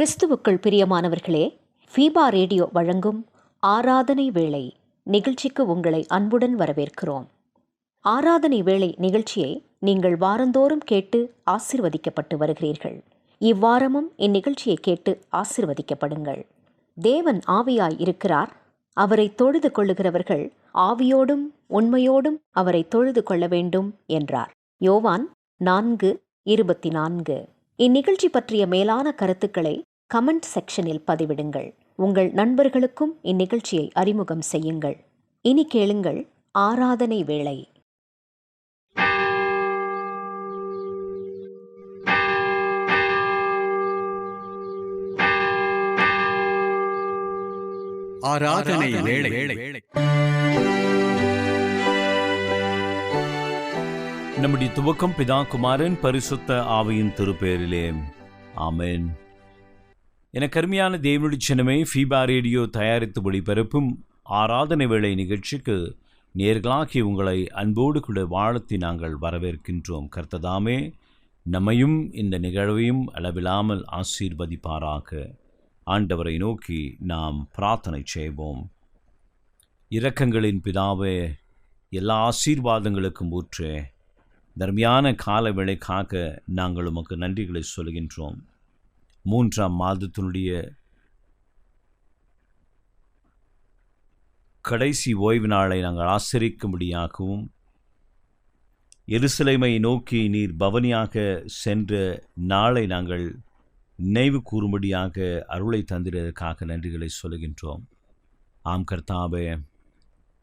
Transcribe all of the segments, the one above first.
கிறிஸ்துவுக்குள் பிரியமானவர்களே, FIBA radio வழங்கும் ஆராதனை வேளை நிகழ்ச்சிக்கு உங்களை அன்புடன் வரவேற்கிறோம். ஆராதனை வேளை நிகழ்ச்சியை நீங்கள் வாரந்தோறும் கேட்டு ஆசிர்வதிக்கப்பட்டு வருகிறீர்கள். இவ்வாரமும் இந்நிகழ்ச்சியை கேட்டு ஆசிர்வதிக்கப்படுங்கள். தேவன் ஆவியாய் இருக்கிறார். அவரை தொழுது கொள்ளுகிறவர்கள் ஆவியோடும் உண்மையோடும் அவரை தொழுது கொள்ள வேண்டும் என்றார். யோவான் 4:24. இந்நிகழ்ச்சி பற்றிய மேலான கருத்துக்களை கமெண்ட் செக்ஷனில் பதிவிடுங்கள். உங்கள் நண்பர்களுக்கும் இந்நிகழ்ச்சியை அறிமுகம் செய்யுங்கள். இனி கேளுங்கள் ஆராதனை வேளை. ஆராதனை வேளை. நம்முடைய துவக்கம் பிதா குமாரன் பரிசுத்த ஆவியின் திருப்பெயரிலே, ஆமென். என கருமையான தேவனுடைய சின்னமே, ஃபீபா ரேடியோ தயாரித்து ஒளிபரப்பும் ஆராதனை வேளை நிகழ்ச்சிக்கு நேர்களாகி உங்களை அன்போடு கூட வாழ்த்தி நாங்கள் வரவேற்கின்றோம். கர்த்ததாமே நம்மையும் இந்த நிகழ்வையும் அளவில்லாமல் ஆசீர்வதிப்பாராக. ஆண்டவரை நோக்கி நாம் பிரார்த்தனை செய்வோம். இரக்கங்களின் பிதாவே, எல்லா ஆசீர்வாதங்களுக்கும் ஊற்றே, தர்மியான கால வேளைக்காக நாங்கள் உமக்கு நன்றிகளை சொல்கின்றோம். 3ஆம் மாதத்தினுடைய கடைசி ஓய்வு நாளை நாங்கள் ஆசரிக்கும்படியாகவும், எருசலேமை நோக்கி நீர் பவனியாக சென்ற நாளை நாங்கள் நினைவு கூறும்படியாக அருளை தந்திரதற்காக நன்றிகளை சொல்கின்றோம். ஆம் கர்த்தாவே,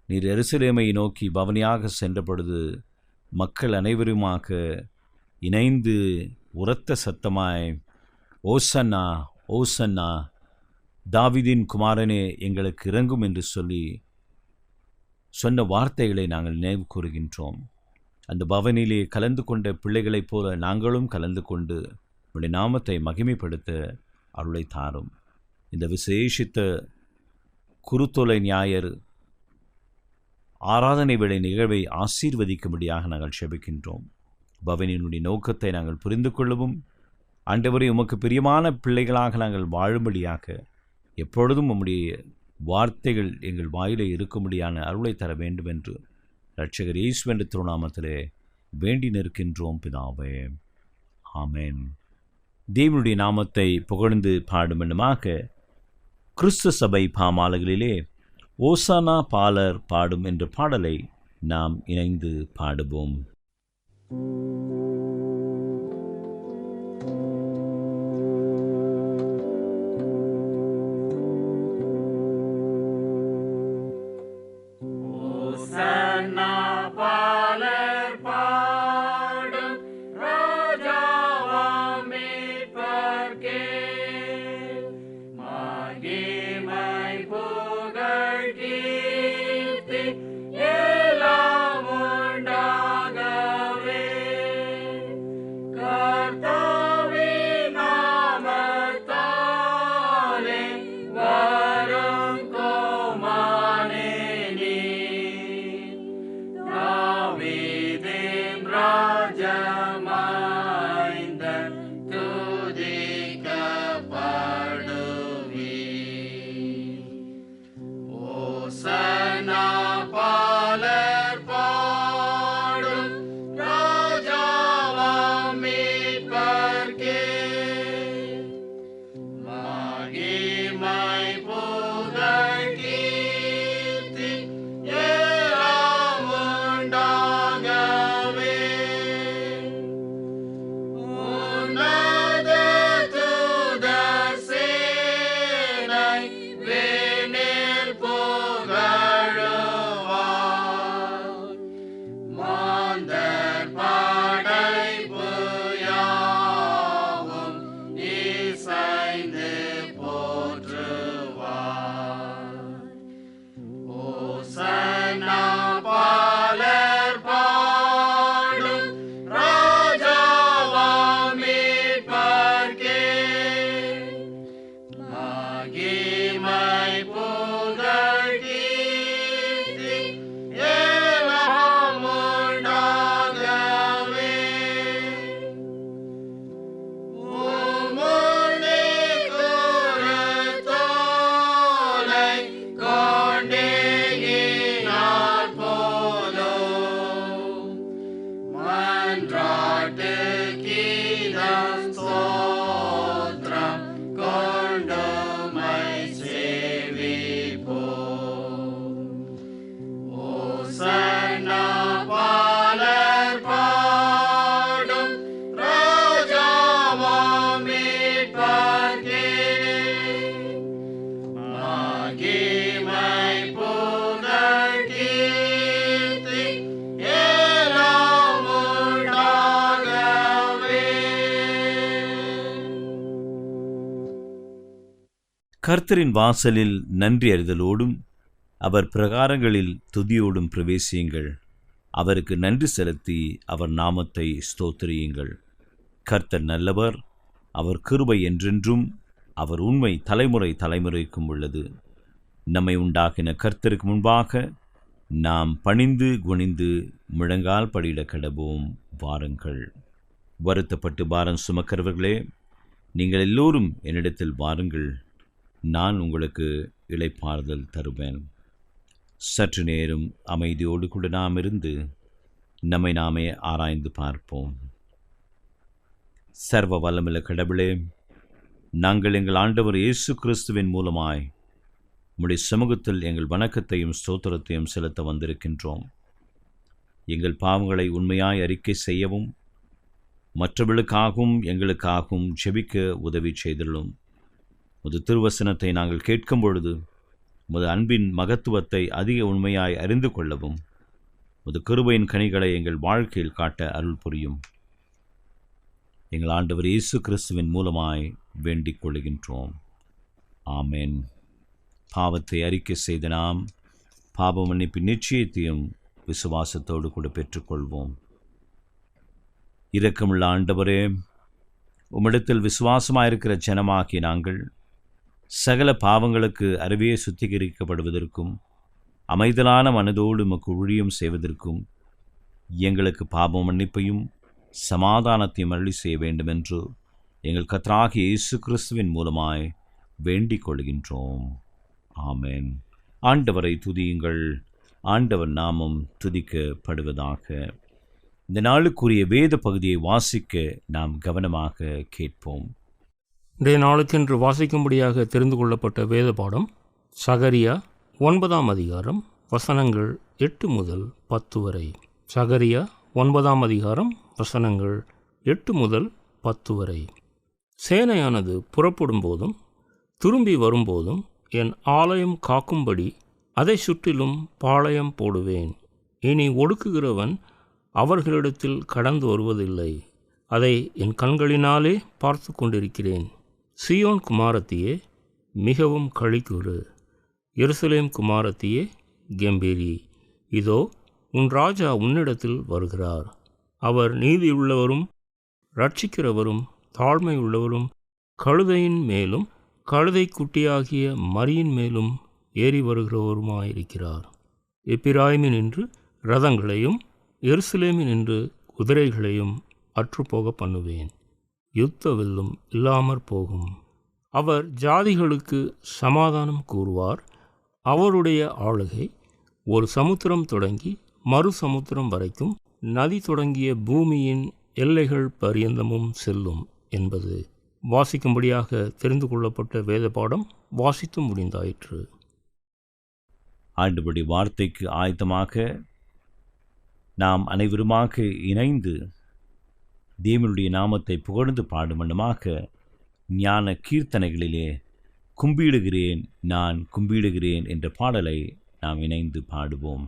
நீர் எருசலேமை நோக்கி பவனியாக சென்ற பொழுது மக்கள் அனைவருமாக இணைந்து உரத்த சத்தமாய் ஓசன்னா ஓசன்னா, தாவீதின் குமாரனே எங்களுக்கு இறங்கும் என்று சொல்லி சொன்ன வார்த்தைகளை நாங்கள் நினைவு கூறுகின்றோம். அந்த பவனிலே கலந்து கொண்ட பிள்ளைகளைப் போல நாங்களும் கலந்து கொண்டு உடைய நாமத்தை மகிமைப்படுத்த அருளை தாரும். இந்த விசேஷித்த குருத்தோலை ஞாயிறு ஆராதனை வேளை நிகழ்வை ஆசீர்வதிக்கும்படியாக நாங்கள் செபிக்கின்றோம். பவனியினுடைய நோக்கத்தை நாங்கள் புரிந்து கொள்ளவும், ஆண்டவரே உமக்கு பிரியமான பிள்ளைகளாக நாங்கள் வாழும்படியாக எப்பொழுதும் உம்முடைய வார்த்தைகள் எங்கள் வாயிலே இருக்கும்படியான அருளை தர வேண்டும் என்று இரட்சகர் இயேசுவின் திருநாமத்திலே வேண்டி நிற்கின்றோம் பிதாவே, ஆமென். தேவனுடைய நாமத்தை புகழ்ந்து பாடும் எண்ணமாக கிறிஸ்து சபை பாமாலைகளிலே ஓசானா பாலர் பாடும் என்ற பாடலை நாம் இணைந்து பாடுவோம். கர்த்தரின் வாசலில் நன்றி அறிதலோடும் அவர் பிரகாரங்களில் துதியோடும் பிரவேசியுங்கள். அவருக்கு நன்றி செலுத்தி அவர் நாமத்தை ஸ்தோத்திரியுங்கள். கர்த்தர் நல்லவர், அவர் கிருபை என்றென்றும், அவர் உண்மை தலைமுறை தலைமுறைக்கும் உள்ளது. நம்மை உண்டாக்கின கர்த்தருக்கு முன்பாக நாம் பணிந்து குனிந்து முழங்கால் படியிட கடவோம். வாருங்கள். வருத்தப்பட்டு பாரம் சுமக்கிறவர்களே, நீங்கள் எல்லோரும் என்னிடத்தில் வாருங்கள், நான் உங்களுக்கு இளைப்பாறுதல் தருவேன். சற்று நேரம் அமைதியோடு கூட நாம் இருந்து நம்மை நாமே ஆராய்ந்து பார்ப்போம். சர்வ வல்லமுள்ள கடவுளே, நாங்கள் எங்கள் ஆண்டவர் இயேசு கிறிஸ்துவின் மூலமாய் உம்முடைய சமூகத்தில் எங்கள் வணக்கத்தையும் ஸ்தோத்திரத்தையும் செலுத்த வந்திருக்கின்றோம். எங்கள் பாவங்களை உண்மையாய் அறிக்கை செய்யவும் மற்றவர்களுக்காகவும் எங்களுக்காகவும் ஜெபிக்க உதவி செய்துள்ளோம். உமது திருவசனத்தை நாங்கள் கேட்கும் பொழுது உமது அன்பின் மகத்துவத்தை அதிக உண்மையாய் அறிந்து கொள்ளவும் உமது கிருபையின் கனிகளை எங்கள் வாழ்க்கையில் காட்ட அருள் புரியும். எங்கள் ஆண்டவர் இயேசு கிறிஸ்துவின் மூலமாய் வேண்டிக் கொள்கின்றோம். ஆமென். பாவத்தை அறிக்கை செய்த நாம் பாவ மன்னிப்பின் நிச்சயத்தையும் விசுவாசத்தோடு கூட பெற்றுக்கொள்வோம். இரக்கமுள்ள ஆண்டவரே, உம்மிடத்தில் விசுவாசமாயிருக்கிற ஜனமாகிய நாங்கள் சகல பாவங்களுக்கு அறவே சுத்திகரிக்கப்படுவதற்கும் அமைதலான மனதோடு உமக்கு ஊழியம் செய்வதற்கும் எங்களுக்கு பாவ மன்னிப்பையும் சமாதானத்தையும் அருளி செய்ய வேண்டுமென்று எங்கள் கர்த்தராகிய இயேசு கிறிஸ்துவின் மூலமாய் வேண்டிக் கொள்கின்றோம். ஆமென். ஆண்டவரை துதியுங்கள். ஆண்டவர் நாமம் துதிக்கப்படுவதாக. இந்த நாளுக்குரிய வேத பகுதியை வாசிக்க நாம் கவனமாக கேட்போம். இன்றைய நாளுக்கென்று வாசிக்கும்படியாக தெரிந்து கொள்ளப்பட்ட வேத பாடம் சகரியா 9 அதிகாரம் வசனங்கள் 8 முதல் 10 வரை. சகரியா 9 அதிகாரம் வசனங்கள் 8 முதல் 10 வரை. சேனையானது புறப்படும் போதும் திரும்பி வரும்போதும் என் ஆலயம் காக்கும்படி அதை சுற்றிலும் பாளையம் போடுவேன். இனி ஒடுக்குகிறவன் அவர்களிடத்தில் கடந்து வருவதில்லை. அதை என் கண்களினாலே பார்த்து கொண்டிருக்கிறேன். சீயோன் குமாரத்தியே, மிகவும் களிக்கூறு. எருசலேம் குமாரத்தியே, கெம்பீரி. இதோ உன் ராஜா உன்னிடத்தில் வருகிறார். அவர் நீதியுள்ளவரும் இரட்சிக்கிறவரும் தாழ்மையுள்ளவரும் கழுதையின் மேலும் கழுதை குட்டியாகிய மரியின் மேலும் ஏறி வருகிறவருமாயிருக்கிறார். எப்பிராயிமினின்று இரதங்களையும் எருசலேமினின்று குதிரைகளையும் அற்றுப்போக பண்ணுவேன். யுத்த வில்லும் இல்லாமற் போகும். அவர் ஜாதிகளுக்கு சமாதானம் கூறுவார். அவருடைய ஆளுகை ஒரு சமுத்திரம் தொடங்கி மறு சமுத்திரம் வரைக்கும், நதி தொடங்கிய பூமியின் எல்லைகள் பரியந்தமும் செல்லும் என்பது வாசிக்கும்படியாக தெரிந்து கொள்ளப்பட்ட வேத பாடம் வாசித்து முடிந்தாயிற்று. ஆண்டவருடைய வார்த்தைக்கு ஆயத்தமாக நாம் அனைவருமாக இணைந்து தேவனுடைய நாமத்தை புகழ்ந்து பாடும் வண்ணமாக ஞான கீர்த்தனைகளிலே கும்பிடுகிறேன் நான் கும்பிடுகிறேன் என்ற பாடலை நாம் இணைந்து பாடுவோம்.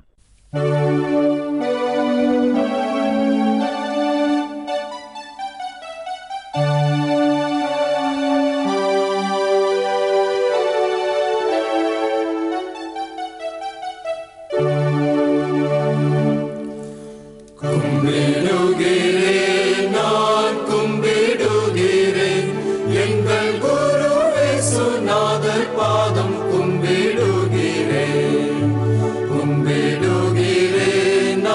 பாதம் கும்பிடுகிறேன், கும்பிடுகிறேன்.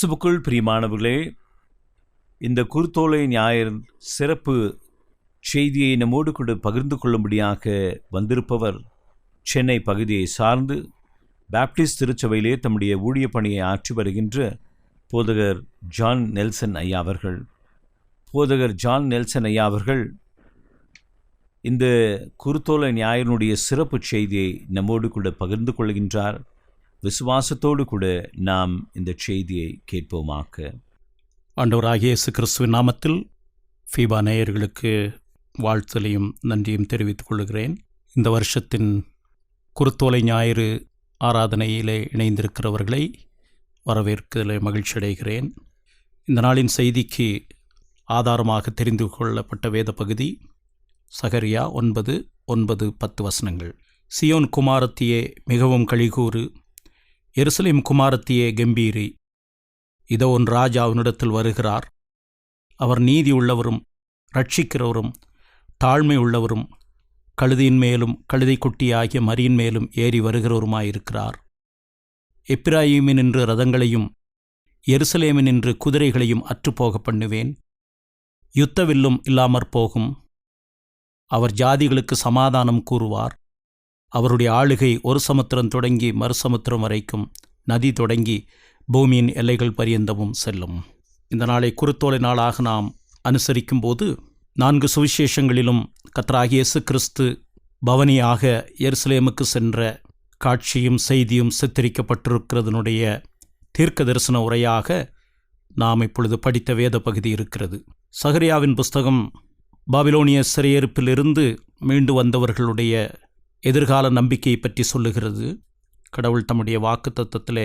கிறிஸ்துவுக்குள் பிரியமானவர்களே, இந்த குருத்தோலை ஞாயிறு சிறப்பு செய்தியை நம்மோடு கூட பகிர்ந்து கொள்ளும்படியாக வந்திருப்பவர் சென்னை பகுதியை சார்ந்து பாப்டிஸ்ட் திருச்சபையிலே தம்முடைய ஊழிய பணியை ஆற்றி வருகின்ற போதகர் ஜான் நெல்சன் ஐயா அவர்கள். போதகர் ஜான் நெல்சன் ஐயா அவர்கள் இந்த குருத்தோலை ஞாயிறினுடைய சிறப்பு செய்தியை நம்மோடு கூட பகிர்ந்து கொள்கின்றார். விசுவாசத்தோடு கூட நாம் இந்த செய்தியை கேட்போமாக்க. ஆண்டவராகிய இயேசு கிறிஸ்துவின் நாமத்தில் ஃபீபா நேயர்களுக்கு வாழ்த்தலையும் நன்றியும் தெரிவித்துக் கொள்கிறேன். இந்த வருஷத்தின் குருத்தோலை ஞாயிறு ஆராதனையிலே இணைந்திருக்கிறவர்களை வரவேற்கிறதில் மகிழ்ச்சி அடைகிறேன். இந்த நாளின் செய்திக்கு ஆதாரமாக தெரிந்து கொள்ளப்பட்ட வேத பகுதி சகரியா 9:9-10 சியோன் குமாரத்தியே மிகவும் கழிகூறு, எருசலேம் குமாரத்தியே கம்பீரி. இதோ உன் ராஜா அவனிடத்தில் வருகிறார். அவர் நீதி உள்ளவரும் ரட்சிக்கிறவரும் தாழ்மை உள்ளவரும் கழுதியின் மேலும் கழுதை குட்டியாகிய மரியின் மேலும் ஏறி வருகிறவருமாயிருக்கிறார். எப்பிராயீமினின்று ரதங்களையும் எருசலேமினின்று குதிரைகளையும் அற்றுப்போக பண்ணுவேன். யுத்தவில்லும் இல்லாமற் போகும். அவர் ஜாதிகளுக்கு சமாதானம் கூறுவார். அவருடைய ஆளுகை ஒரு சமுத்திரம் தொடங்கி மறுசமுத்திரம் வரைக்கும், நதி தொடங்கி பூமியின் எல்லைகள் பரியந்தமும் செல்லும். இந்த நாளை குருத்தோலை நாளாக நாம் அனுசரிக்கும் போது 4 சுவிசேஷங்களிலும் கர்த்தராகிய இயேசு கிறிஸ்து பவனியாக எருசலேமுக்கு சென்ற காட்சியும் செய்தியும் சித்தரிக்கப்பட்டிருக்கிறதனுடைய தீர்க்க தரிசன உரையாக நாம் இப்பொழுது படித்த வேத பகுதி இருக்கிறது. சகரியாவின் புஸ்தகம் பாபிலோனிய சிறையிருப்பிலிருந்து மீண்டு வந்தவர்களுடைய எதிர்கால நம்பிக்கையை பற்றி சொல்லுகிறது. கடவுள் தம்முடைய வாக்குத்தத்தத்திலே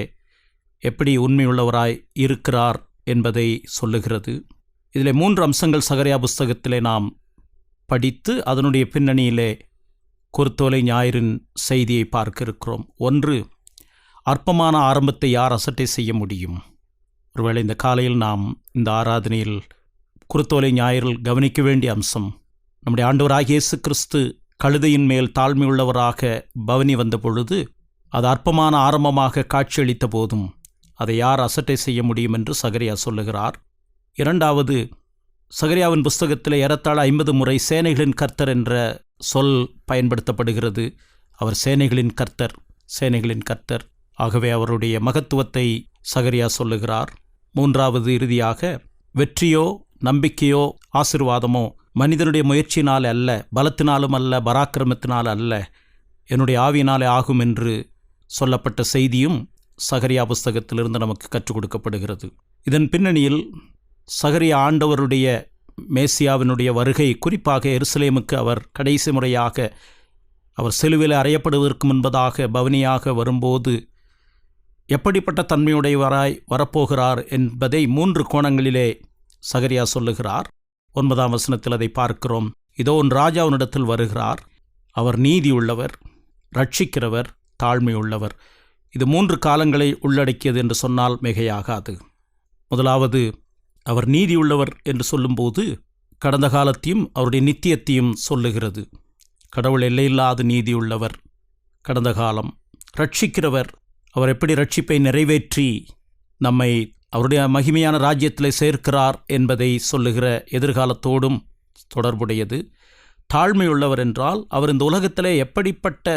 எப்படி உண்மையுள்ளவராய் இருக்கிறார் என்பதை சொல்லுகிறது. இதில் 3 அம்சங்கள் சகரியா புஸ்தகத்திலே நாம் படித்து அதனுடைய பின்னணியிலே குருத்தோலை ஞாயிறின் செய்தியை பார்க்க இருக்கிறோம். 1, அற்பமான ஆரம்பத்தை யார் அசட்டை செய்ய முடியும்? ஒருவேளை இந்த காலையில் நாம் இந்த ஆராதனையில் குருத்தோலை ஞாயிறில் கவனிக்க வேண்டிய அம்சம், நம்முடைய ஆண்டவராகிய இயேசு கிறிஸ்து கழுதையின் மேல் தாழ்மையுள்ளவராக பவனி வந்த பொழுது அது அற்பமான ஆரம்பமாக காட்சியளித்த போதும் அதை யார் அசட்டை செய்ய முடியும் என்று சகரியா சொல்லுகிறார். 2வது, சகரியாவின் புஸ்தகத்தில் ஏறத்தாழ 50 முறை சேனைகளின் கர்த்தர் என்ற சொல் பயன்படுத்தப்படுகிறது. அவர் சேனைகளின் கர்த்தர், சேனைகளின் கர்த்தர். ஆகவே அவருடைய மகத்துவத்தை சகரியா சொல்லுகிறார். 3வது, இறுதியாக, வெற்றியோ நம்பிக்கையோ ஆசீர்வாதமோ மனிதனுடைய முயற்சியினால் அல்ல, பலத்தினாலும் அல்ல, பராக்கிரமத்தினால் அல்ல, என்னுடைய ஆவியினாலே ஆகும் என்று சொல்லப்பட்ட செய்தியும் சகரியா புஸ்தகத்திலிருந்து நமக்கு கற்றுக் கொடுக்கப்படுகிறது. இதன் பின்னணியில் சகரியா ஆண்டவருடைய மேசியாவினுடைய வருகை, குறிப்பாக எருசலேமுக்கு அவர் கடைசி முறையாக அவர் சிலுவையில் அறையப்படுவதற்கு முன்பதாக பவனியாக வரும்போது எப்படிப்பட்ட தன்மையுடையவராய் வரப்போகிறார் என்பதை 3 கோணங்களிலே சகரியா சொல்லுகிறார். 9ஆம் வசனத்தில் அதை பார்க்கிறோம். இதோ உன் ராஜா உன்னிடத்தில் வருகிறார். அவர் நீதி உள்ளவர், ரட்சிக்கிறவர், தாழ்மை உள்ளவர். இது 3 காலங்களை உள்ளடக்கியது என்று சொன்னால் மிகையாகாது. முதலாவது, அவர் நீதி உள்ளவர் என்று சொல்லும்போது கடந்த காலத்தையும் அவருடைய நித்தியத்தையும் சொல்லுகிறது. கடவுள் எல்லையில்லாத நீதி உள்ளவர், கடந்த காலம். ரட்சிக்கிறவர், அவர் எப்படி ரட்சிப்பை நிறைவேற்றி நம்மை அவருடைய மகிமையான ராஜ்யத்தில் சேர்க்கிறார் என்பதை சொல்லுகிற எதிர்காலத்தோடும் தொடர்புடையது. தாழ்மையுள்ளவர் என்றால் அவர் இந்த உலகத்திலே எப்படிப்பட்ட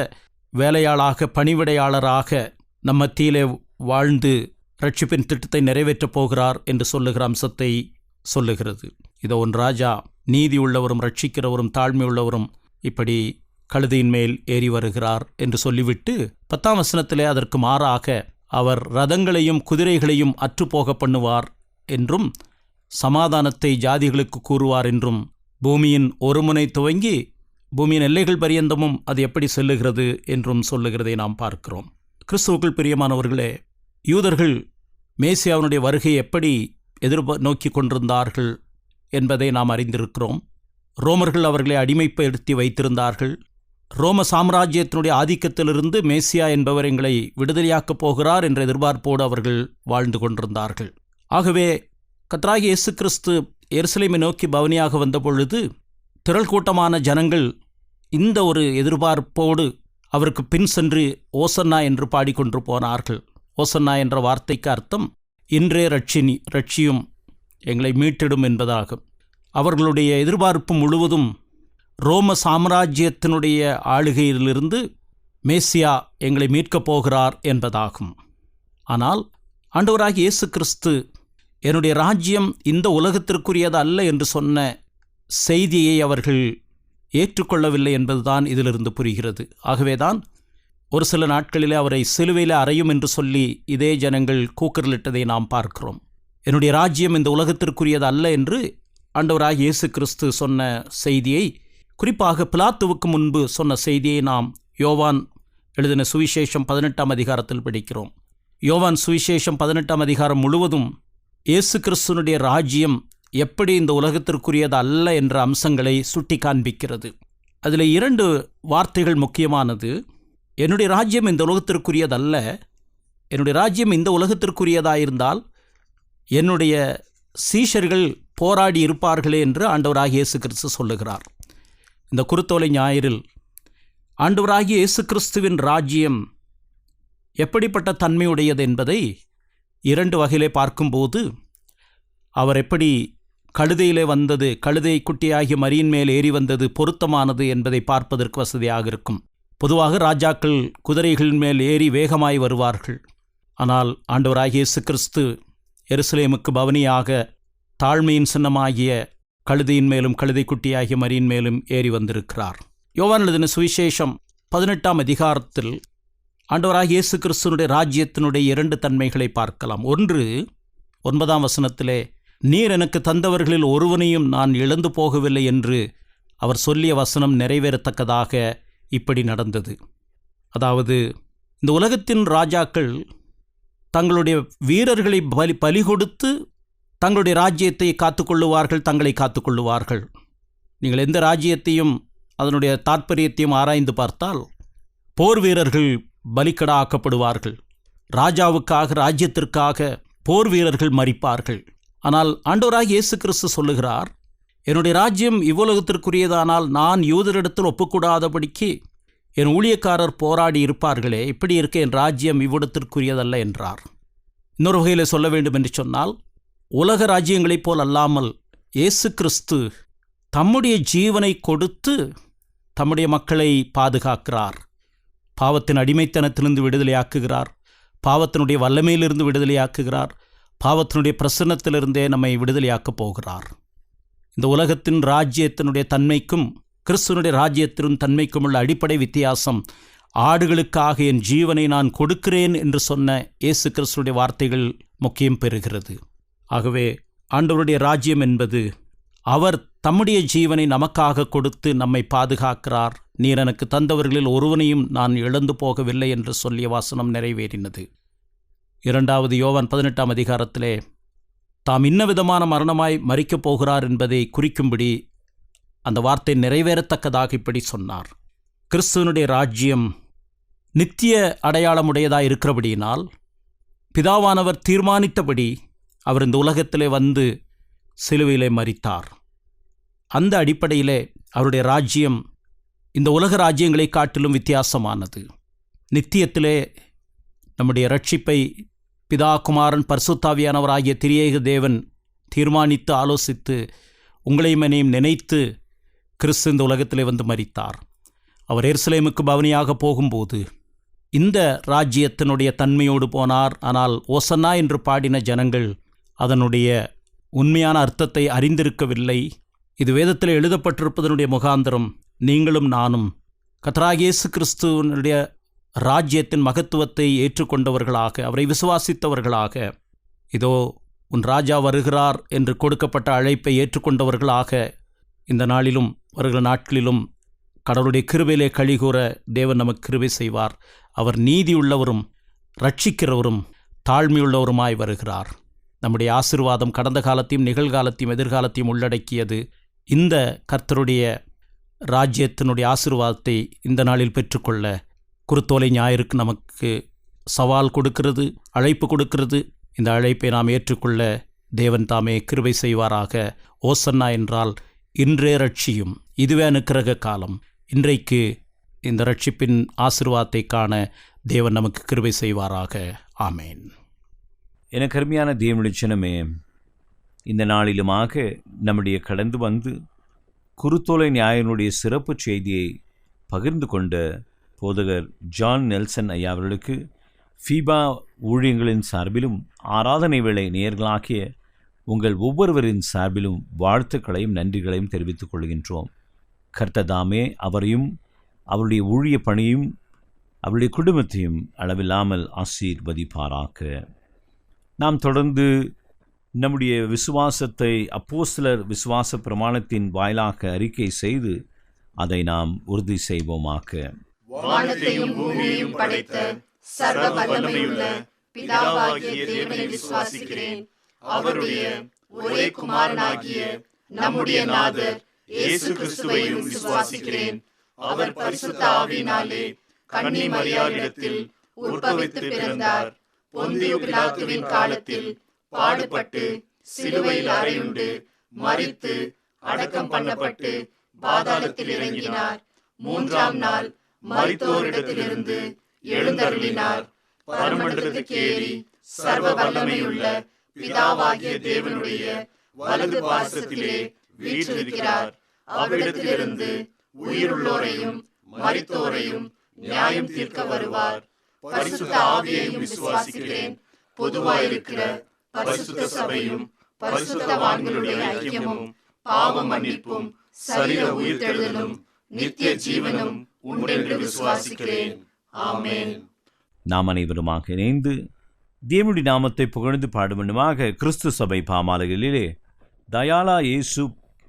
வேலையாளாக, பணிவிடையாளராக நம் மத்தியிலே வாழ்ந்து ரட்சிப்பின் திட்டத்தை நிறைவேற்றப் போகிறார் என்று சொல்லுகிற அம்சத்தை சொல்லுகிறது. இதோ உன் ராஜா நீதி உள்ளவரும் ரட்சிக்கிறவரும் தாழ்மை உள்ளவரும் இப்படி கழுதையின் மேல் ஏறி வருகிறார் என்று சொல்லிவிட்டு 10ஆம் வசனத்திலே அதற்கு மாறாக அவர் ரதங்களையும் குதிரைகளையும் அற்றுப்போக பண்ணுவார் என்றும் சமாதானத்தை ஜாதிகளுக்கு கூறுவார் என்றும், பூமியின் ஒரு முனை துவங்கி பூமியின் எல்லைகள் பரியந்தமும் அது எப்படி செல்லுகிறது என்றும் சொல்லுகிறதை நாம் பார்க்கிறோம். கிறிஸ்துவுக்குள் பிரியமானவர்களே, யூதர்கள் மேசியாவினுடைய வருகையை எப்படி நோக்கி கொண்டிருந்தார்கள் என்பதை நாம் அறிந்திருக்கிறோம். ரோமர்கள் அவர்களை அடிமைப்படுத்தி வைத்திருந்தார்கள். ரோம சாம்ராஜ்யத்தினுடைய ஆதிக்கத்திலிருந்து மேசியா என்பவர் எங்களை விடுதலையாக்கப் போகிறார் என்ற எதிர்பார்ப்போடு அவர்கள் வாழ்ந்து கொண்டிருந்தார்கள். ஆகவே கர்த்தராகிய இயேசு கிறிஸ்து எருசலேமை நோக்கி பவனியாக வந்த பொழுது திரள் கூட்டமான ஜனங்கள் இந்த ஒரு எதிர்பார்ப்போடு அவருக்கு பின் சென்று ஓசன்னா என்று பாடிக்கொண்டு போனார்கள். ஓசன்னா என்ற வார்த்தைக்கு அர்த்தம் இன்றே ரட்சியும் எங்களை மீட்டிடும் என்பதாகும். அவர்களுடைய எதிர்பார்ப்பு முழுவதும் ரோம சாம்ராஜ்யத்தினுடைய ஆளுகையிலிருந்து மேசியா எங்களை மீட்கப் போகிறார் என்பதாகும். ஆனால் ஆண்டவராகிய இயேசு கிறிஸ்து என்னுடைய ராஜ்யம் இந்த உலகத்திற்குரியது அல்ல என்று சொன்ன செய்தியை அவர்கள் ஏற்றுக்கொள்ளவில்லை என்பதுதான் இதிலிருந்து புரிகிறது. ஆகவேதான் ஒரு சில நாட்களிலே அவரை சிலுவையில் அறையும் என்று சொல்லி இதே ஜனங்கள் கூக்குரலிட்டதை நாம் பார்க்கிறோம். என்னுடைய ராஜ்யம் இந்த உலகத்திற்குரியது அல்ல என்று ஆண்டவராகிய இயேசு கிறிஸ்து சொன்ன செய்தியை, குறிப்பாக பிலாத்துவுக்கு முன்பு சொன்ன செய்தியை நாம் யோவான் எழுதின சுவிசேஷம் 18ஆம் அதிகாரத்தில் படிக்கிறோம். யோவான் சுவிசேஷம் 18ஆம் அதிகாரம் முழுவதும் இயேசு கிறிஸ்துனுடைய ராஜ்யம் எப்படி இந்த உலகத்திற்குரியது அல்ல என்ற அம்சங்களை சுட்டி காண்பிக்கிறது. அதில் 2 வார்த்தைகள் முக்கியமானது. என்னுடைய ராஜ்யம் இந்த உலகத்திற்குரியதல்ல. என்னுடைய ராஜ்யம் இந்த உலகத்திற்குரியதாயிருந்தால் என்னுடைய சீஷர்கள் போராடி இருப்பார்களே என்று ஆண்டவராகிய இயேசு கிறிஸ்து சொல்லுகிறார். இந்த குருத்தோலை ஞாயிறில் ஆண்டவராகிய இயேசு கிறிஸ்துவின் ராஜ்யம் எப்படிப்பட்ட தன்மையுடையது என்பதை 2 வகையிலே பார்க்கும்போது, அவர் எப்படி கழுதையிலே வந்தது, கழுதை குட்டியாகிய மரியின் மேல் ஏறி வந்தது பொருத்தமானது என்பதை பார்ப்பதற்கு வசதியாக இருக்கும். பொதுவாக ராஜாக்கள் குதிரைகளின் மேல் ஏறி வேகமாய் வருவார்கள். ஆனால் ஆண்டவராகிய இயேசு கிறிஸ்து எருசலேமுக்கு பவனியாக தாழ்மையின் சின்னமாகிய கழுதையின் மேலும் கழுதை குட்டியாகிய மரியின் மேலும் ஏறி வந்திருக்கிறார். யோவான் எழுதின சுவிசேஷம் 18ஆம் அதிகாரத்தில் ஆண்டவராகிய இயேசு கிறிஸ்துனுடைய ராஜ்யத்தினுடைய 2 தன்மைகளை பார்க்கலாம். ஒன்று, 9ஆம் வசனத்திலே, நீர் எனக்கு தந்தவர்களில் ஒருவனையும் நான் இழந்து போகவில்லை என்று அவர் சொல்லிய வசனம் நிறைவேறத்தக்கதாக இப்படி நடந்தது. அதாவது, இந்த உலகத்தின் ராஜாக்கள் தங்களுடைய வீரர்களை பலி கொடுத்து தங்களுடைய ராஜ்யத்தை காத்துக்கொள்ளுவார்கள், தங்களை காத்துக்கொள்ளுவார்கள். நீங்கள் எந்த ராஜ்யத்தையும் அதனுடைய தாற்பயத்தையும் ஆராய்ந்து பார்த்தால் போர் வீரர்கள் பலிக்கடா ஆக்கப்படுவார்கள். ராஜாவுக்காக, ராஜ்யத்திற்காக போர் வீரர்கள் மரிப்பார்கள். ஆனால் ஆண்டவராகிய இயேசு கிறிஸ்து சொல்லுகிறார், என்னுடைய ராஜ்யம் இவ்வுலகத்திற்குரியதானால் நான் யூதரிடத்தில் ஒப்புக்கூடாதபடிக்கு என் ஊழியக்காரர் போராடி இருப்பார்களே, இப்படி இருக்க என் ராஜ்யம் இவ்விடத்திற்குரியதல்ல என்றார். இன்னொரு வகையில் சொல்ல வேண்டும் என்று சொன்னால், உலக ராஜ்யங்களைப் போல் அல்லாமல் இயேசு கிறிஸ்து தம்முடைய ஜீவனை கொடுத்து தம்முடைய மக்களை பாதுகாக்கிறார். பாவத்தின் அடிமைத்தனத்திலிருந்து விடுதலையாக்குகிறார். பாவத்தினுடைய வல்லமையிலிருந்து விடுதலையாக்குகிறார். பாவத்தினுடைய பிரசன்னத்திலிருந்தே நம்மை விடுதலையாக்கப் போகிறார். இந்த உலகத்தின் ராஜ்யத்தினுடைய தன்மைக்கும் கிறிஸ்துவனுடைய ராஜ்யத்தின் தன்மைக்கும் உள்ள அடிப்படை வித்தியாசம், ஆடுகளுக்காக என் ஜீவனை நான் கொடுக்கிறேன் என்று சொன்ன இயேசு கிறிஸ்துவனுடைய வார்த்தைகள் முக்கியம் பெறுகிறது. ஆகவே ஆண்டவருடைய ராஜ்யம் என்பது அவர் தம்முடைய ஜீவனை நமக்காக கொடுத்து நம்மை பாதுகாக்கிறார். நீர் எனக்கு தந்தவர்களில் ஒருவனையும் நான் இழந்து போகவில்லை என்று சொல்லிய வாசனம் நிறைவேறினது. 2வது யோவான் 18ஆம் அதிகாரத்திலே தாம் இன்னவிதமான மரணமாய் மரிக்கப் போகிறார் என்பதை குறிக்கும்படி அந்த வார்த்தை நிறைவேறத்தக்கதாக இப்படி சொன்னார். கிறிஸ்துவனுடைய ராஜ்யம் நித்திய அடையாளமுடையதாக இருக்கிறபடியினால் பிதாவானவர் தீர்மானித்தபடி அவர் இந்த உலகத்திலே வந்து சிலுவையிலே மரித்தார். அந்த அடிப்படையிலே அவருடைய ராஜ்யம் இந்த உலக ராஜ்யங்களை காட்டிலும் வித்தியாசமானது. நித்தியத்திலே நம்முடைய ரட்சிப்பை பிதா, குமாரன், பரிசுத்தாவியானவராகிய திரியேக தேவன் தீர்மானித்து ஆலோசித்து உங்களையும் என்னையும் நினைத்து கிறிஸ்து இந்த உலகத்திலே வந்து மரித்தார். அவர் எருசலேமுக்கு பவனியாக போகும்போது இந்த ராஜ்யத்தினுடைய தன்மையோடு போனார். ஆனால் ஓசன்னா என்று பாடின ஜனங்கள் அதனுடைய உண்மையான அர்த்தத்தை அறிந்திருக்கவில்லை. இது வேதத்தில் எழுதப்பட்டிருப்பதனுடைய முகாந்திரம் நீங்களும் நானும் கர்த்தராகிய இயேசு கிறிஸ்துவனுடைய ராஜ்யத்தின் மகத்துவத்தை ஏற்றுக்கொண்டவர்களாக, அவரை விசுவாசித்தவர்களாக, இதோ உன் ராஜா வருகிறார் என்று கொடுக்கப்பட்ட அழைப்பை ஏற்றுக்கொண்டவர்களாக இந்த நாளிலும் வருகிற நாட்களிலும் கடவுளுடைய கிருபையிலே கழிகூற தேவன் நமக்கு கிருபை செய்வார். அவர் நீதியுள்ளவரும் ரட்சிக்கிறவரும் தாழ்மையுள்ளவருமாய் வருகிறார். நம்முடைய ஆசீர்வாதம் கடந்த காலத்தையும் நிகழ்காலத்தையும் எதிர்காலத்தையும் உள்ளடக்கியது. இந்த கர்த்தருடைய ராஜ்யத்தினுடைய ஆசீர்வாதத்தை இந்த நாளில் பெற்றுக்கொள்ள குருத்தோலை ஞாயிறுக்கு நமக்கு சவால் கொடுக்கிறது, அழைப்பு கொடுக்கிறது. இந்த அழைப்பை நாம் ஏற்றுக்கொள்ள தேவன் தாமே கிருபை செய்வாராக. ஓசன்னா என்றால் இன்றே ரட்சியும், இதுவே அனுக்கிரக காலம். இன்றைக்கு இந்த ரட்சிப்பின் ஆசீர்வாதத்தை காண தேவன் நமக்கு கிருபை செய்வாராக. ஆமேன். எனக்கு அருமையான தேவனுடைய சினமே, இந்த நாளிலுமாக நம்முடைய கடந்து வந்து குருத்தோலை ஞாயினுடைய சிறப்பு செய்தியை பகிர்ந்து கொண்ட போதகர் ஜான் நெல்சன் ஐயா அவர்களுக்கு ஃபீபா ஊழியங்களின் சார்பிலும் ஆராதனை வேளை நேயர்களாகிய உங்கள் ஒவ்வொருவரின் சார்பிலும் வாழ்த்துக்களையும் நன்றிகளையும் தெரிவித்துக் கொள்கின்றோம். கர்த்ததாமே அவரையும் அவருடைய ஊழிய பணியும் அவருடைய குடும்பத்தையும் அளவில்லாமல் ஆசீர்வதிப்பாராக. நாம் தொடர்ந்து நம்முடைய விசுவாசத்தை அப்போஸ்தலர் விசுவாச பிரமாணத்தின் வாயிலாக அறிக்கை செய்து அதை நாம் உறுதி செய்வோமாக. வானத்தையும் பூமியையும் படைத்த சர்வ வல்லமையுள்ள பிதாவாகிய தேவனை விசுவாசிக்கிறேன். அவருடைய ஒரே குமாரனாகிய நம்முடைய நாதர் இயேசு கிறிஸ்துவையும் விசுவாசிக்கிறேன். அவர் பரிசுத்த ஆவியினாலே கன்னி மரியாளிடத்தில் உற்பவித்து பிறந்தார். பொந்தியு பிலாத்துவின் காலத்தில் பாடுபட்டு சிலுவையில் அறையுண்டு மரித்து அடக்கம் பண்ணப்பட்டு பாதாளத்தில் இறங்கினார். மூன்றாம் நாள் மரித்தோரிடத்திலிருந்து எழுந்தருளினார். பரமண்டலத்துக்கு ஏறி சர்வ வல்லமையுள்ள பிதாவாகிய தேவனுடைய வலது பாசத்திலே வீற்றிருக்கிறார். அவ்விடத்திலிருந்து உயிருள்ளோரையும் மரித்தோரையும் நியாயம் தீர்க்க வருவார். பரிசுத்த ஆவியையும் விசுவாசிக்கிறேன். பொதுவாயிருக்கிற பரிசுத்த சபையும் பரிசுத்தவான்களுடைய ஐக்கியமும் பாவ மன்னிப்பும் சரீர உயிர்த்தெழுதலும் நித்திய ஜீவனும் உண்டென்று விசுவாசிக்கிறேன். ஆமென். நாம் அனைவருமாக இணைந்து தேவனுடைய நாமத்தை புகழ்ந்து பாடுவனுமாக கிறிஸ்து சபை பாமாலைகளிலே தயாலா இயேசு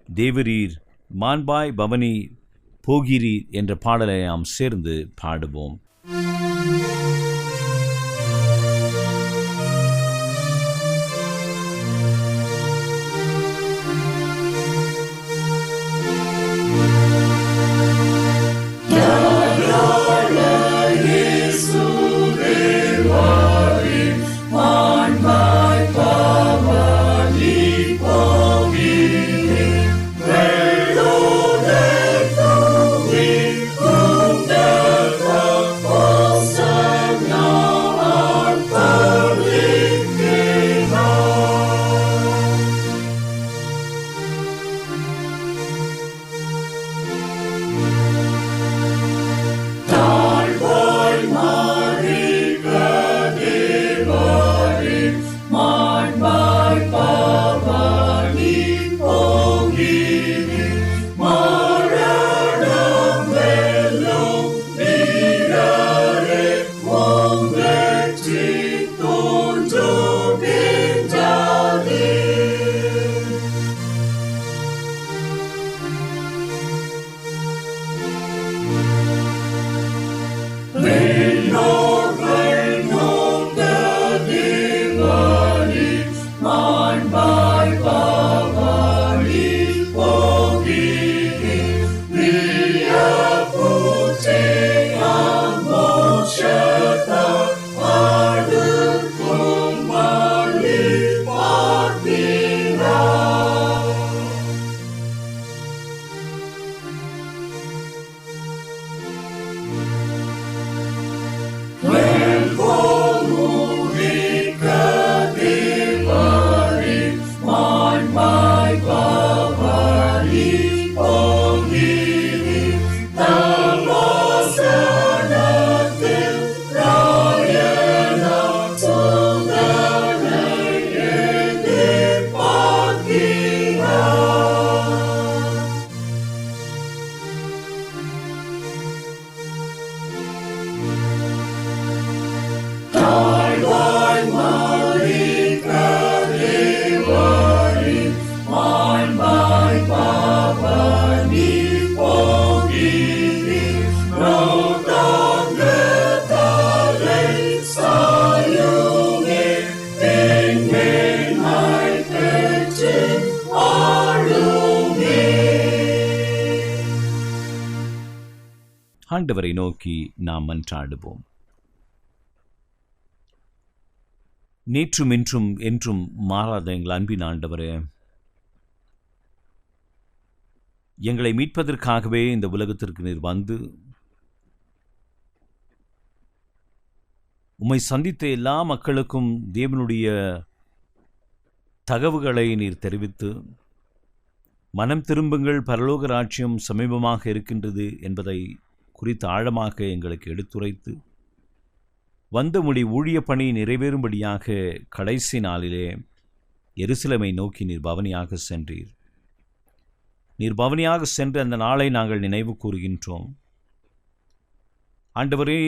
தேவரீர் மாண்பாய் பவனி போகிறீர் என்ற பாடலை நாம் சேர்ந்து பாடுவோம். ஆண்டவரை நோக்கி நாம் மன்றாடுவோம். நேற்றும் இன்றும் என்றும் மாறாத எங்கள் அன்பின் ஆண்டவரே, எங்களை மீட்பதற்காகவே இந்த உலகத்திற்கு நீர் வந்து உம்மை சந்தித்த எல்லா மக்களுக்கும் தேவனுடைய தகவுகளை நீர் தெரிவித்து, மனம் திரும்புங்கள், பரலோக ராஜ்யம் சமீபமாக இருக்கின்றது என்பதை குறித்து ஆழமாக எங்களுக்கு எடுத்துரைத்து, வந்த ஊழிய பணி நிறைவேறும்படியாக கடைசி நாளிலே எருசலேமை நோக்கி நீர் பவனியாக சென்றீர். நீர் பவனியாக சென்ற அந்த நாளை நாங்கள் நினைவு கூறுகின்றோம். ஆண்டவரே,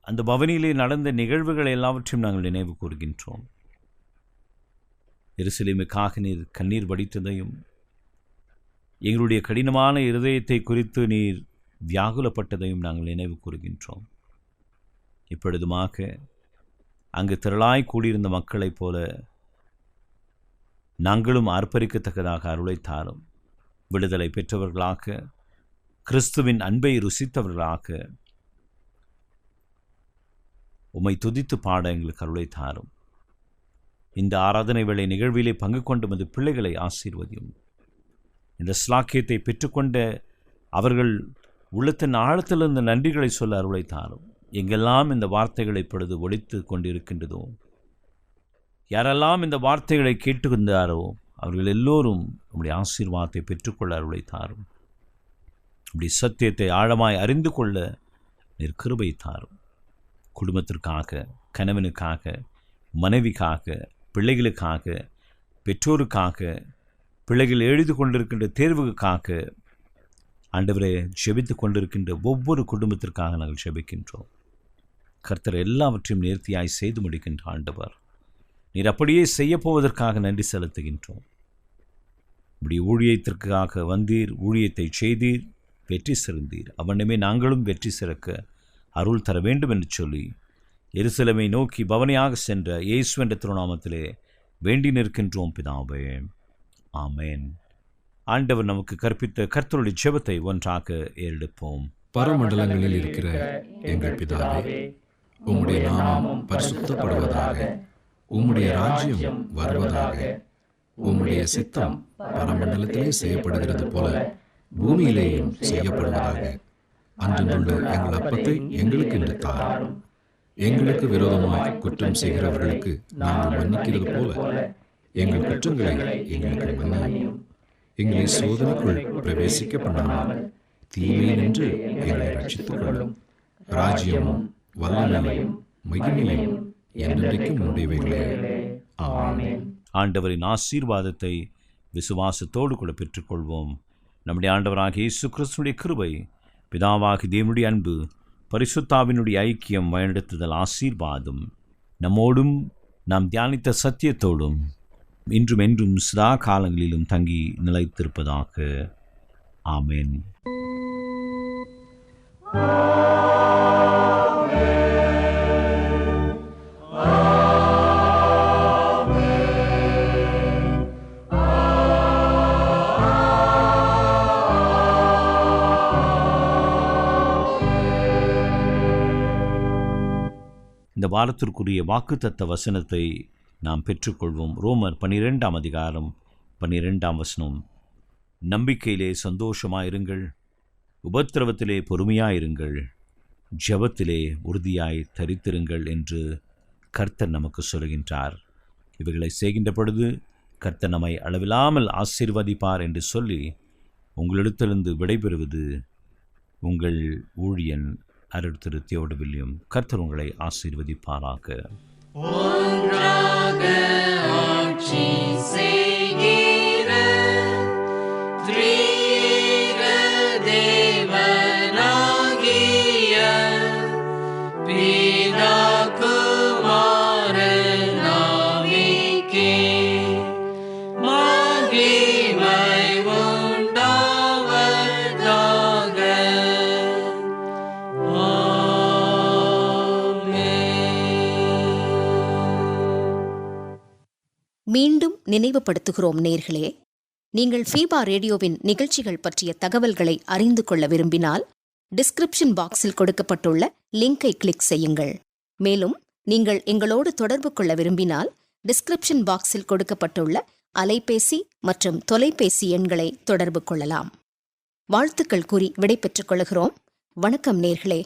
அந்த பவனியிலே நடந்த நிகழ்வுகள் எல்லாவற்றையும் நாங்கள் நினைவு கூறுகின்றோம். எருசலேமுக்காக நீர் கண்ணீர் வடித்ததையும், எங்களுடைய கடினமான இருதயத்தை குறித்து நீர் வியாகுலப்பட்டதையும் நாங்கள் நினைவு கூறுகின்றோம். இப்பொழுதுமாக அங்கு திரளாய் கூடியிருந்த மக்களைப் போல நாங்களும் ஆர்ப்பரிக்கத்தக்கதாக அருளை தாரும். விடுதலை பெற்றவர்களாக, கிறிஸ்துவின் அன்பை ருசித்தவர்களாக உம்மை துதித்து பாட எங்களுக்கு அருளை தாரும். இந்த ஆராதனை வேளை நிகழ்விலே பங்கு கொண்டு மது பிள்ளைகளை ஆசீர்வதியும். இந்த ஸ்லாக்கியத்தை பெற்றுக்கொண்ட அவர்கள் உள்ளத்தின் ஆழத்திலிருந்து நன்றிகளை சொல்ல அருளை தாரும். எங்கெல்லாம் இந்த வார்த்தைகளை இப்பொழுது ஒலித்து கொண்டிருக்கின்றதோ, யாரெல்லாம் இந்த வார்த்தைகளை கேட்டுக்கொண்டாரோ அவர்கள் எல்லோரும் நம்முடைய ஆசீர்வாதத்தை பெற்றுக்கொள்ள அருளை தாரும். அப்படி சத்தியத்தை ஆழமாய் அறிந்து கொள்ள நீர் கிருபை தாரும். குடும்பத்திற்காக, கணவனுக்காக, மனைவிக்காக, பிள்ளைகளுக்காக, பெற்றோருக்காக, பிள்ளைகள் எழுதி கொண்டிருக்கின்ற தேர்வுக்காக ஆண்டவரே ஜெபித்து கொண்டிருக்கின்ற ஒவ்வொரு குடும்பத்திற்காக நாங்கள் ஜெபிக்கின்றோம். கர்த்தர் எல்லாவற்றையும் நேர்த்தியாய் செய்து முடிக்கின்ற ஆண்டவர், நீர் அப்படியே செய்யப்போவதற்காக நன்றி செலுத்துகின்றோம். இப்படி ஊழியத்திற்காக வந்தீர், ஊழியத்தை செய்தீர், வெற்றி சிறந்தீர். அவனுமே நாங்களும் வெற்றி சிறக்க அருள் தர வேண்டும் என்று சொல்லி எருசலேமை நோக்கி பவனியாக சென்ற இயேசு என்ற திருநாமத்திலே வேண்டி நிற்கின்றோம் பிதாவே, ஆமேன். ஆண்டவர் நமக்கு கற்பித்த கர்த்தருடைய ஜெபத்தை ஒன்றாக ஏறெடுப்போம். பரமண்டலங்களில் இருக்கிற எங்கள் பிதாவே, உம்முடைய நாமம் பரிசுத்தப்படுவதாக, உம்முடைய ராஜ்யம் வருவதாக, உம்முடைய சித்தம் பரமண்டலத்திலே செய்யப்படுகிறது போல பூமியிலேயும் செய்யப்படுவதாக. அன்றுள்ள எங்கள் அப்பத்தை எங்களுக்கு இன்று தாரும். எங்களுக்கு விரோதமாய் குற்றம் செய்கிறவர்களுக்கு நாங்கள் மன்னிக்கிறது போல எங்கள் குற்றங்களை எங்களுக்கு மன்னியும். எங்களை சோதனைக்குள் பிரவேசிக்க பண்ணாமல் தீமையை நின்று எங்களை ரட்சித்துக் கொள்ளும். ராஜ்யமும் வல்லமையும் மகிமையும் என்றென்றைக்கும் உடையவைகளே. ஆமென். ஆண்டவரின் ஆசீர்வாதத்தை விசுவாசத்தோடு கூட பெற்றுக்கொள்வோம். நம்முடைய ஆண்டவராகிய இயேசு கிறிஸ்துவினுடைய கிருபை, பிதாவாகிய தேவனுடைய அன்பு, பரிசுத்தாவினுடைய ஐக்கியம், வழிநடத்துதல், ஆசீர்வாதம் நம்மோடும் நாம் தியானித்த சத்தியத்தோடும் இன்றும் என்றும் சதா காலங்களிலும் தங்கி நிலைத்திருப்பதாக. ஆமென். இந்த வாரத்திற்குரிய வாக்குத்தத்த வசனத்தை நாம் பெற்றுக்கொள்வோம். ரோமர் 12ஆம் அதிகாரம் 12ஆம் வசனம். நம்பிக்கையிலே சந்தோஷமாயிருங்கள், உபத்திரவத்திலே பொறுமையாயிருங்கள், ஜெபத்திலே உறுதியாய் தரித்திருங்கள் என்று கர்த்தர் நமக்கு சொல்கின்றார். இவைகளை செய்கின்ற பொழுது கர்த்தர் நம்மை அளவில்லாமல் ஆசீர்வதிப்பார் என்று சொல்லி உங்களிடத்திலிருந்து விடைபெறுவது உங்கள் ஊழியன் அருள் திரு தியோடு வில்லியம். கர்த்தர் உங்களை ஆசீர்வதிப்பாராக. ஒன்றாக ஆட்சி செய்கிற திரியேக தேவனாகிய பிதா குமாரன் ஆவிக்கே மகிமை உண்டாவதாக. மீண்டும் நினைவுபடுத்துகிறோம் நேர்களே, நீங்கள் ஃபீபா ரேடியோவின் நிகழ்ச்சிகள் பற்றிய தகவல்களை அறிந்து கொள்ள விரும்பினால் டிஸ்கிரிப்ஷன் பாக்ஸில் கொடுக்கப்பட்டுள்ள லிங்கை கிளிக் செய்யுங்கள். மேலும் நீங்கள் எங்களோடு தொடர்பு கொள்ள விரும்பினால் டிஸ்கிரிப்ஷன் பாக்ஸில் கொடுக்கப்பட்டுள்ள அலைபேசி மற்றும் தொலைபேசி எண்களை தொடர்பு கொள்ளலாம். வாழ்த்துக்கள் கூறி விடை பெற்றுக் கொள்கிறோம். வணக்கம் நேர்களே.